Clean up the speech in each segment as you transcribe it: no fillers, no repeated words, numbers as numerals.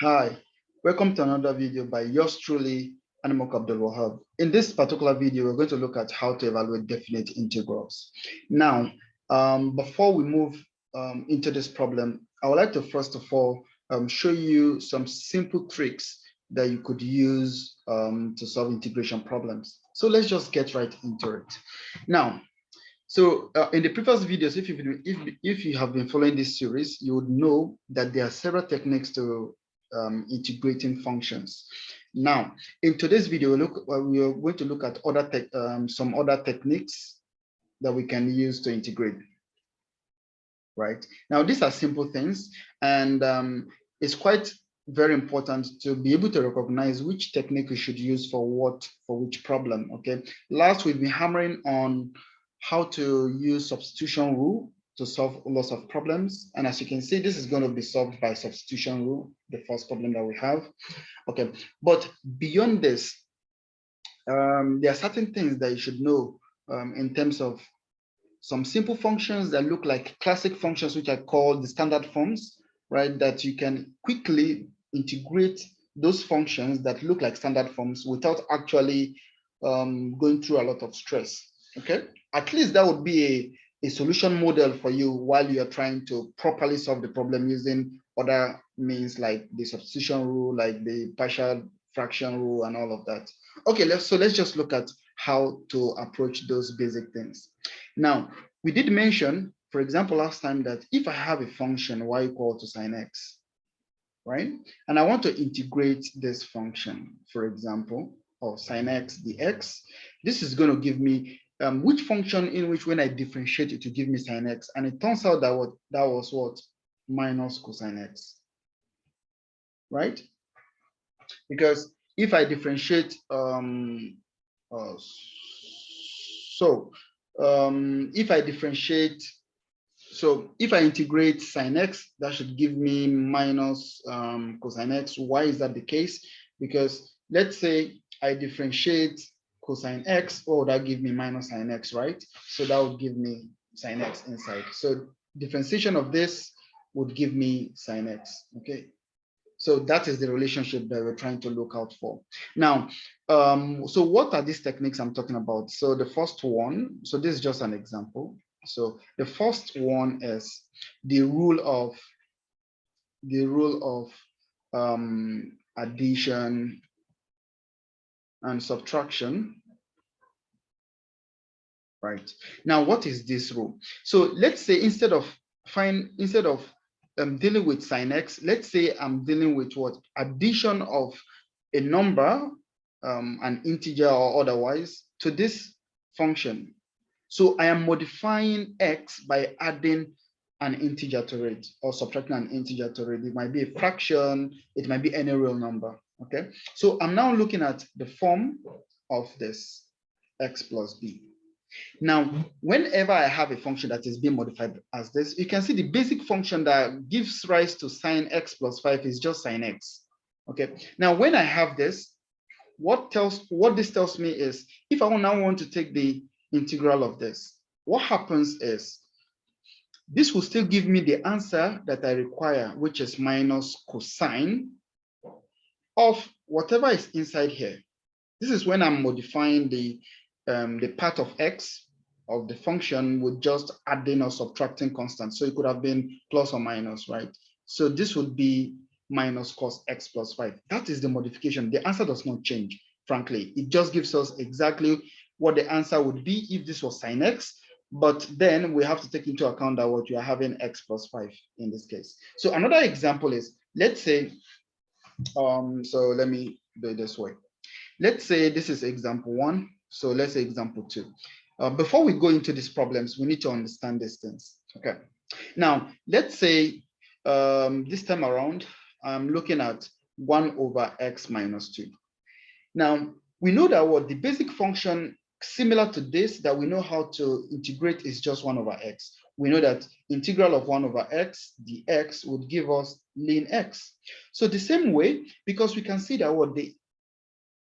Hi, welcome to another video by yours truly, Animal Abdul Wahab. In this particular video, we're going to look at how to evaluate definite integrals. Now, before we move into this problem, I would like to first of all show you some simple tricks that you could use to solve integration problems. So let's just get right into it. Now, in the previous videos, if you have been following this series, you would know that there are several techniques to integrating functions. Now, in today's video, we are going to look at some other techniques that we can use to integrate. Right now, these are simple things, and it's quite very important to be able to recognize which technique we should use for which problem. Okay, last we've been hammering on how to use substitution rule to solve lots of problems. And as you can see, this is going to be solved by substitution rule, the first problem that we have. Okay, but beyond this, there are certain things that you should know in terms of some simple functions that look like classic functions, which are called the standard forms, right? That you can quickly integrate those functions that look like standard forms without actually going through a lot of stress, okay? At least that would be a solution model for you while you are trying to properly solve the problem using other means like the substitution rule, like the partial fraction rule and all of that. Okay, let's just look at how to approach those basic things. Now, we did mention, for example, last time that if I have a function y equal to sine x, right? And I want to integrate this function, for example, of sine x dx, this is going to give me which function in which when I differentiate it to give me sine x, and it turns out that was what? Minus cosine x, right? Because if I differentiate, if I differentiate, so if I integrate sine x, that should give me minus cosine x. Why is that the case? Because let's say I differentiate cosine x, oh, that give me minus sine x, right? So that would give me sine x inside. So differentiation of this would give me sine x, okay? So that is the relationship that we're trying to look out for. Now, so what are these techniques I'm talking about? So the first one, so this is just an example. So the first one is the rule of addition and subtraction. Right. Now, what is this rule? So let's say instead of dealing with sine x, let's say I'm dealing with what? Addition of a number, an integer or otherwise, to this function. So I am modifying x by adding an integer to it or subtracting an integer to it. It might be a fraction, it might be any real number. Okay. So I'm now looking at the form of this x plus b. Now, whenever I have a function that is being modified as this, you can see the basic function that gives rise to sine x plus 5 is just sine x. Okay. Now, when I have this, what this tells me is if I now want to take the integral of this, what happens is this will still give me the answer that I require, which is minus cosine of whatever is inside here. This is when I'm modifying the part of x of the function with just adding or subtracting constants. So it could have been plus or minus, right? So this would be minus cos x plus 5. That is the modification. The answer does not change, frankly. It just gives us exactly what the answer would be if this was sine x. But then we have to take into account that what you are having x plus 5 in this case. So another example is, let's say, so let me do it this way. Let's say this is example 1. So let's say example 2. Before we go into these problems, we need to understand these things. Okay. Now, let's say this time around, I'm looking at 1 over x minus 2. Now, we know that what the basic function similar to this that we know how to integrate is just 1 over x. We know that integral of 1 over x dx would give us ln x. So the same way, because we can see that what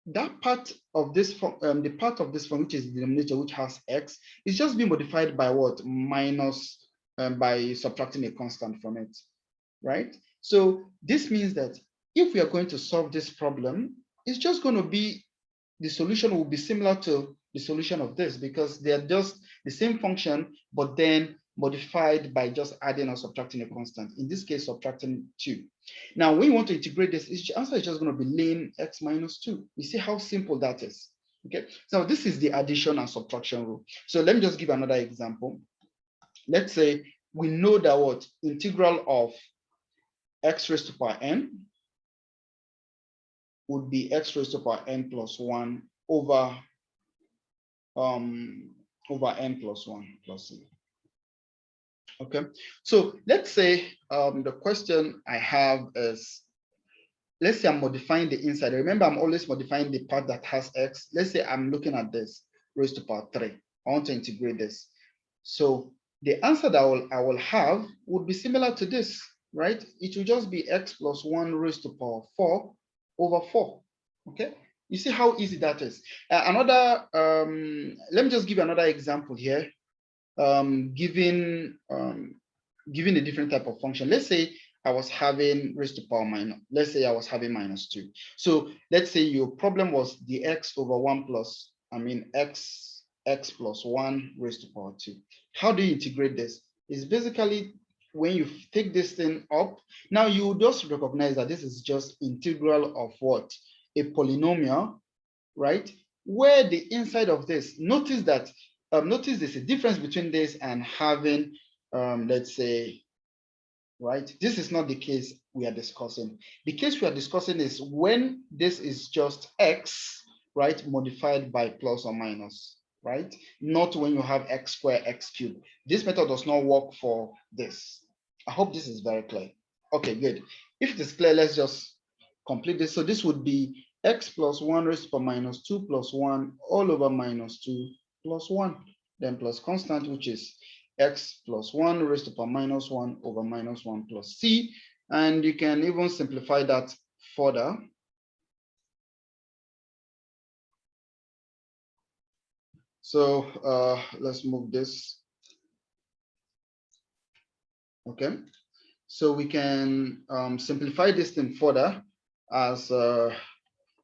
that part of this the part of this function, which is the denominator, which has x, is just being modified by what? Minus by subtracting a constant from it, right? So this means that if we are going to solve this problem, it's just going to be, the solution will be similar to the solution of this, because they are just the same function, but then modified by just adding or subtracting a constant. In this case, subtracting 2. Now, when you want to integrate this, the answer is just going to be ln x minus 2. You see how simple that is. Okay, so this is the addition and subtraction rule. So let me just give another example. Let's say we know that what integral of x raised to power n would be x raised to power n plus 1 over n plus 1 plus c. Okay, so let's say the question I have is, let's say I'm modifying the inside. Remember, I'm always modifying the part that has x. Let's say I'm looking at this raised to power 3. I want to integrate this. So the answer that I will have would be similar to this, right? It will just be x plus 1 raised to power 4 over 4. Okay, you see how easy that is. Let me just give you another example here. Given a different type of function. Let's say I was having raised to power minus, let's say I was having minus 2. So let's say your problem was the x over 1 plus, x plus 1 raised to power 2. How do you integrate this? It's basically when you take this thing up, now you just recognize that this is just integral of what? A polynomial, right? Where the inside of this, notice that, notice there's a difference between this and having, let's say, right? This is not the case we are discussing. The case we are discussing is when this is just x, right, modified by plus or minus, right? Not when you have x squared, x cubed. This method does not work for this. I hope this is very clear. Okay, good. If it is clear, let's just complete this. So this would be x plus 1 raised to power minus 2 plus 1 all over minus 2 plus 1, then plus constant, which is x plus 1 raised to power minus 1 over minus 1 plus c. And you can even simplify that further. So let's move this. Okay, so we can simplify this thing further as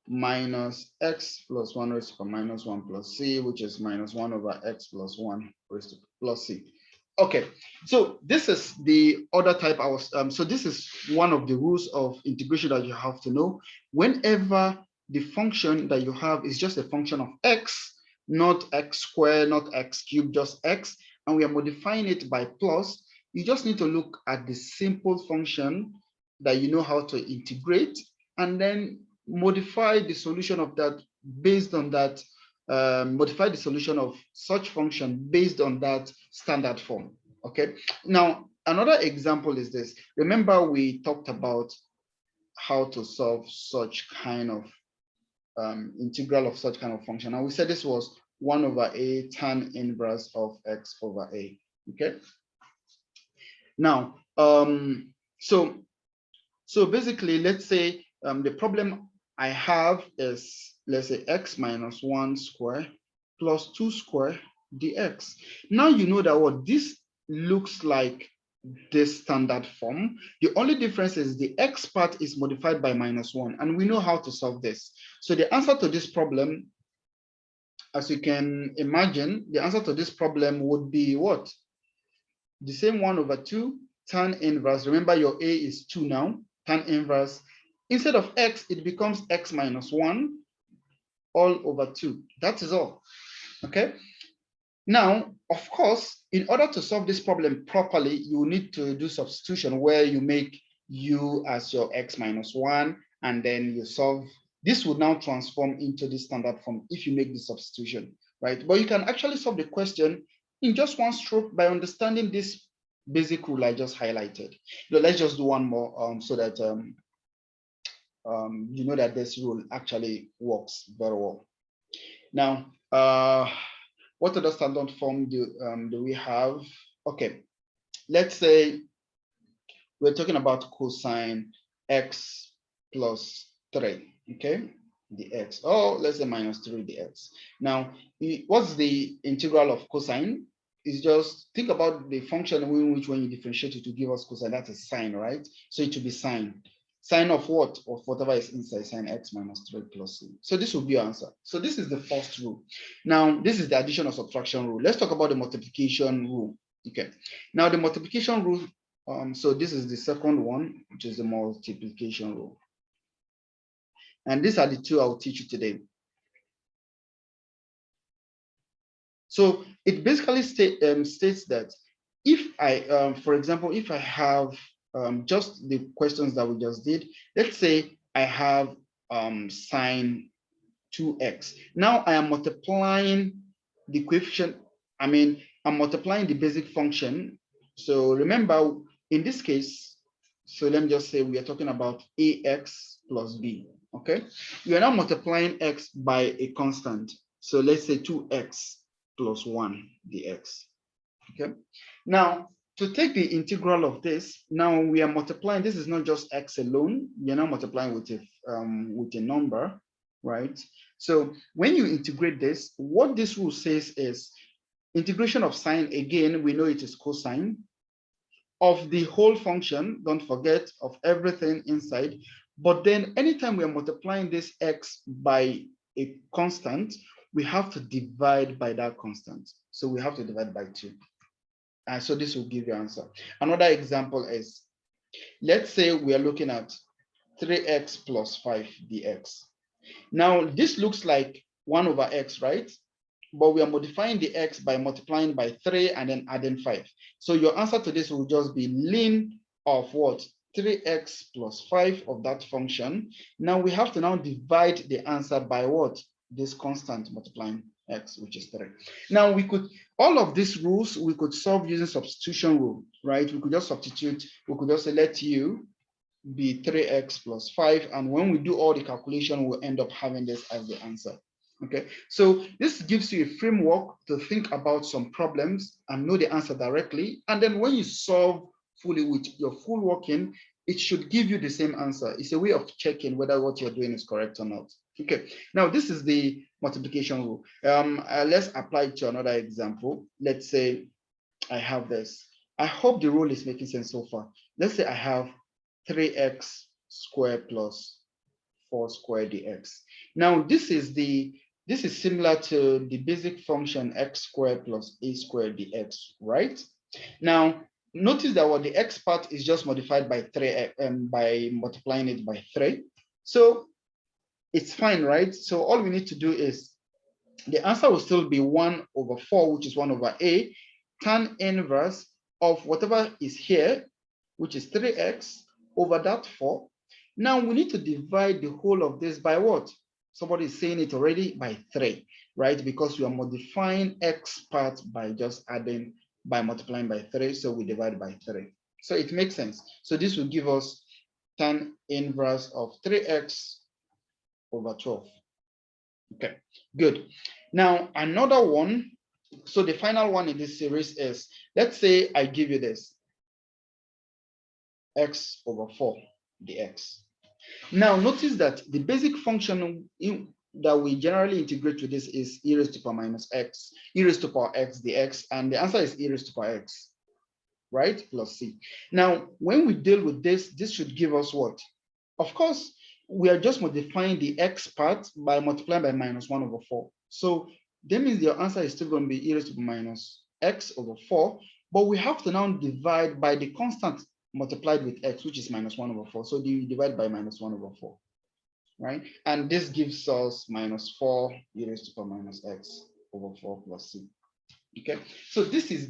minus x plus 1 raised to power minus 1 plus c, which is minus 1 over x plus 1 raised to plus c. Okay, so this is the other type I was, so this is one of the rules of integration that you have to know. Whenever the function that you have is just a function of x, not x squared, not x cubed, just x, and we are modifying it by plus, you just need to look at the simple function that you know how to integrate, and then modify the solution of that based on that, modify the solution of such function based on that standard form. Okay, now another example is this. Remember, we talked about how to solve such kind of integral of such kind of function, and we said this was 1 over a tan inverse of x over a. Okay, now so basically, let's say the problem I have is, let's say, x minus 1 square plus 2 square dx. Now you know that what this looks like this standard form. The only difference is the x part is modified by minus 1, and we know how to solve this. So the answer to this problem, as you can imagine, the answer to this problem would be what? The same 1 over 2 tan inverse. Remember, your a is 2 now. Tan inverse, instead of x, it becomes x minus 1 all over 2. That is all. Okay. Now, of course, in order to solve this problem properly, you need to do substitution, where you make u as your x minus 1, and then you solve. This would now transform into the standard form if you make the substitution, right? But you can actually solve the question in just one stroke by understanding this basic rule I just highlighted. Let's just do one more so that you know that this rule actually works very well. Now, what other standard form do we have? Okay, let's say we're talking about cosine x plus 3, okay? The x, oh, let's say minus 3 dx. Now, what's the integral of cosine? It's just, think about the function in which when you differentiate it to give us cosine, that is sine, right? So it should be sine. Sine of what? Of whatever is inside, sine x minus 3 plus c. So this will be your answer. So this is the first rule. Now, this is the addition or subtraction rule. Let's talk about the multiplication rule. Okay. Now, the multiplication rule, so this is the second one, which is the multiplication rule. And these are the two I'll teach you today. So it basically states that if I, for example, if I have just the questions that we just did, let's say I have sine 2x. Now I am multiplying the coefficient, I'm multiplying the basic function. So remember, in this case, so let me just say we are talking about ax plus b, okay? You are now multiplying x by a constant. So let's say 2x plus 1 dx, okay? Now, to take the integral of this, now we are multiplying, this is not just x alone, you're now multiplying with a number, right? So when you integrate this, what this rule says is integration of sine, again, we know it is cosine of the whole function, don't forget, of everything inside. But then anytime we are multiplying this x by a constant, we have to divide by that constant. So we have to divide by 2. And so this will give you an answer. Another example is, let's say we are looking at 3x plus 5 dx. Now, this looks like 1 over x, right? But we are modifying the x by multiplying by 3 and then adding 5. So your answer to this will just be ln of what? 3x plus 5 of that function. Now we have to now divide the answer by what? This constant multiplying x, which is 3. Now we could, all of these rules, we could solve using substitution rule, right? We could just substitute, we could just say let u be 3x plus 5. And when we do all the calculation, we'll end up having this as the answer. Okay, so this gives you a framework to think about some problems and know the answer directly. And then when you solve fully with your full working, it should give you the same answer. It's a way of checking whether what you're doing is correct or not. Okay, now this is the multiplication rule. Let's apply it to another example. Let's say I have this. I hope the rule is making sense so far. Let's say I have 3x squared plus 4 squared dx. Now this is similar to the basic function x squared plus a squared dx, right? Now notice that what the x part is just modified by 3 by multiplying it by 3. So it's fine, right? So all we need to do is the answer will still be 1 over 4, which is 1 over a, tan inverse of whatever is here, which is 3x over that 4. Now we need to divide the whole of this by what? Somebody is saying it already, by 3, right? Because we are modifying x part by just adding, by multiplying by 3. So we divide by 3. So it makes sense. So this will give us tan inverse of 3x over 12. Okay, good. Now another one. So the final one in this series is, let's say I give you this, x over 4 dx. Now notice that the basic function that we generally integrate with this is e raised to power minus x, e raised to power x dx, and the answer is e raised to power x, right, plus c. Now when we deal with this, this should give us what? Of course, we are just modifying the x part by multiplying by minus 1 over 4. So that means your answer is still going to be e raised to power minus x over 4, but we have to now divide by the constant multiplied with x, which is minus 1 over 4. So you divide by minus 1 over 4, right? And this gives us minus 4 e raised to power minus x over 4 plus c. Okay, so this is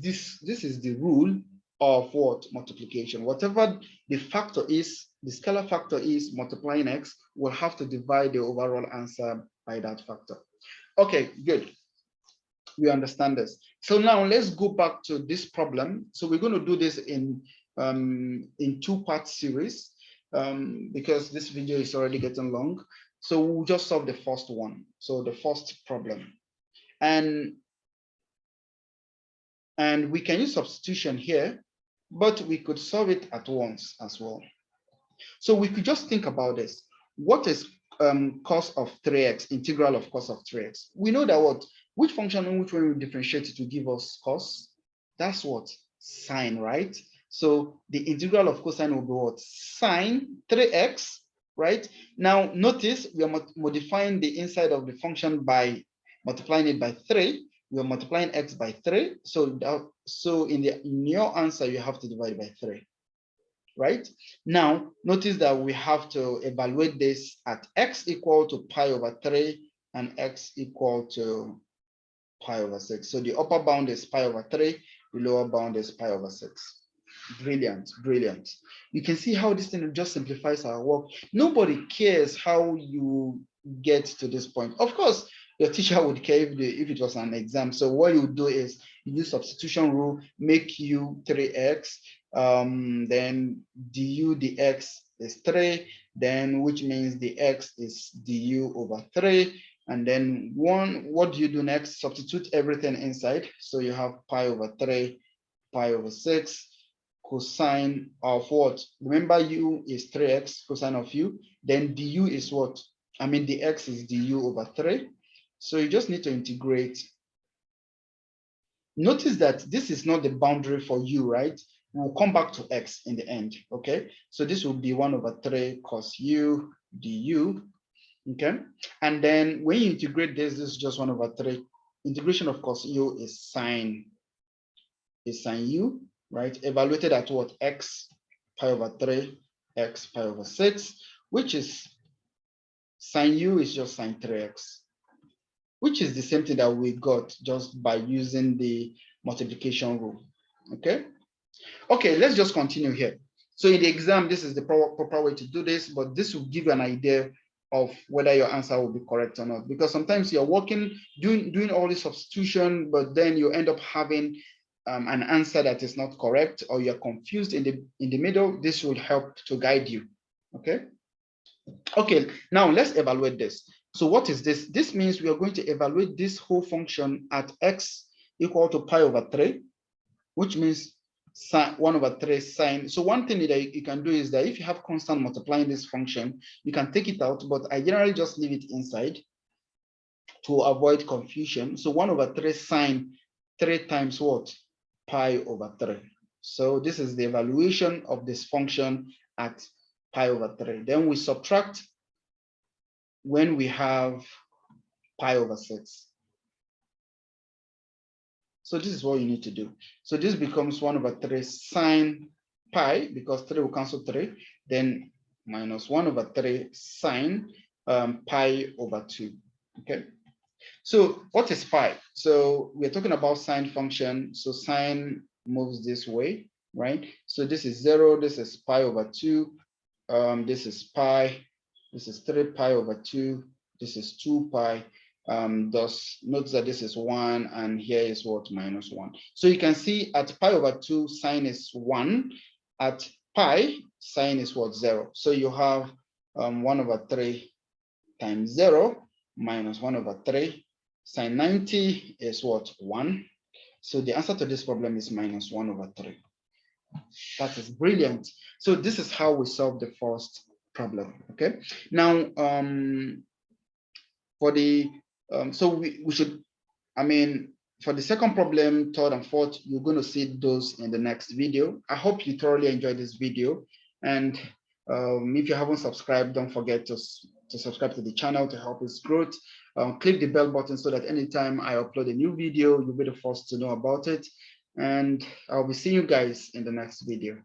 the rule of what? Multiplication. Whatever the factor is, the scalar factor is multiplying x, we'll have to divide the overall answer by that factor. Okay, good. We understand this. So now let's go back to this problem. So we're going to do this in 2-part series because this video is already getting long. So we'll just solve the first one. So the first problem, and we can use substitution here, but we could solve it at once as well. So we could just think about this. What is cos of 3x, integral of cos of 3x? We know that what? Which function and which one we differentiate it to give us cos? That's what? Sine, right? So the integral of cosine will be what? Sine 3x, right? Now notice we are modifying the inside of the function by multiplying it by 3. We are multiplying x by 3. So in your answer, you have to divide by 3. Right? Now, notice that we have to evaluate this at x equal to pi over 3 and x equal to pi over 6. So the upper bound is pi over 3, the lower bound is pi over 6. Brilliant, brilliant. You can see how this thing just simplifies our work. Nobody cares how you get to this point. Of course, your teacher would care if it was an exam. So what you do is you use substitution rule, make u 3x, then du dx is 3, then which means the x is du over 3. And then what do you do next? Substitute everything inside. So you have pi over 3, pi over 6, cosine of what? Remember u is 3x, cosine of u. Then du is what? I mean, the x is du over 3. So you just need to integrate. Notice that this is not the boundary for u, right? We'll come back to x in the end, okay? So this will be 1 over 3 cos u du, okay? And then when you integrate this is just 1 over 3. Integration of cos u is sine u, right? Evaluated at what? X pi over 3, x pi over 6, which is sine u is just sine 3x, which is the same thing that we got just by using the multiplication rule, okay? Okay, let's just continue here. So in the exam, this is the proper way to do this, but this will give you an idea of whether your answer will be correct or not, because sometimes you're working, doing all this substitution, but then you end up having an answer that is not correct, or you're confused in the middle. This will help to guide you, okay? Okay, now let's evaluate this. So what is this? This means we are going to evaluate this whole function at x equal to pi over 3, which means 1 over 3 sine. So one thing that you can do is that if you have constant multiplying this function, you can take it out, but I generally just leave it inside to avoid confusion. So 1 over 3 sine 3 times what? Pi over 3. So this is the evaluation of this function at pi over 3. Then we subtract when we have pi over 6. So this is what you need to do. So this becomes 1 over 3 sine pi, because 3 will cancel 3, then minus 1 over 3 sine pi over 2, okay? So what is pi? So we're talking about sine function. So sine moves this way, right? So this is 0, this is pi over 2, this is pi, this is 3 pi over 2, this is 2 pi. Thus, note that this is 1, and here is what? Minus 1. So you can see at pi over 2, sine is 1. At pi, sine is what? 0. So you have 1 over 3 times 0 minus 1 over 3. Sine 90 is what? 1. So the answer to this problem is minus 1 over 3. That is brilliant. So this is how we solve the first problem, okay? Now, for the, so we should, I mean, for the second problem, third and fourth, you're going to see those in the next video. I hope you thoroughly enjoyed this video. And if you haven't subscribed, don't forget to subscribe to the channel to help its growth. Click the bell button so that anytime I upload a new video, you'll be the first to know about it. And I'll be seeing you guys in the next video.